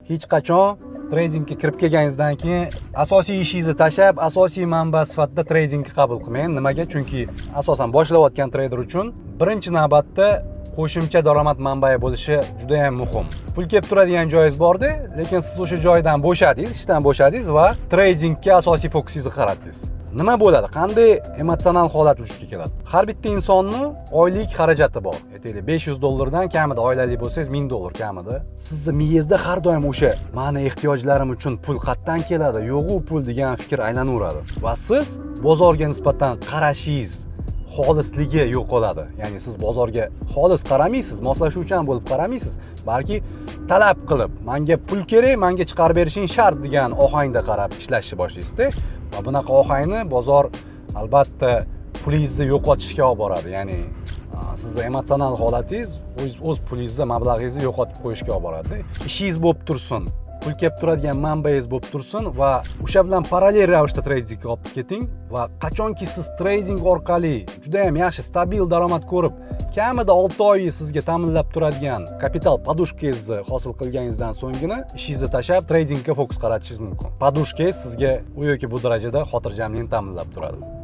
hech qachon tradingga kirib kelganingizdan keyin asosiy ishingizni tashlab, asosiy manba sifatida tradingni qabul qilmang. Nimaga? Chunki asosan boshlayotgan trader uchun birinchi navbatda qo'shimcha daromad manbai bo'lishi juda ham muhim. Pul kelib turadigan joyingiz bor-da, lekin siz o'sha joydan bo'shadingiz, ishdan bo'shadingiz va tradingga asosiy fokusingizni qaratdingiz. Nima bo'ladi? Qanday emotsional holat vujudga keladi? Har bitta insonning oylik xarajati bor. Aytaylik, $500 kamida oilali bo'lsangiz, $1000 kamida. Sizning miyangizda har doim o'sha meni ehtiyojlarim uchun pul qayerdan keladi, yo'q-u pul degan fikr aylanaveradi. Va siz bozorga nisbatan qarashingiz xolisligi yo'qoladi. Ya'ni siz bozorga xolis qaramaysiz, moslashuvchan bo'lib qaramaysiz, balki talab qilib, menga pul kerak, menga chiqarib berishing shart degan ohangda qarab ishlashni boshlaysiz-da. Va bunaqa ohangni bozor albatta pulingizni yo'qotishga olib boradi. Ya'ni sizning emotsional holatingiz o'z pulingizni, mablag'ingizni yo'qotib qo'yishga olib boradi. Ishingiz bo'lib tursin, pul kelib turadigan manbangiz bo'lib tursin va o'sha bilan parallel ravishda tradingga olib keting va qachonki siz trading orqali juda ham yaxshi stabil daromad ko'rib, kamida 6 oy sizga ta'minlab turadigan kapital podushkangizni hosil qilganingizdan so'nggina ishingizni tashlab tradingga fokus qaratishingiz mumkin. Podushkangiz sizga u yoki bu darajada xotirjamlikni ta'minlab turadi.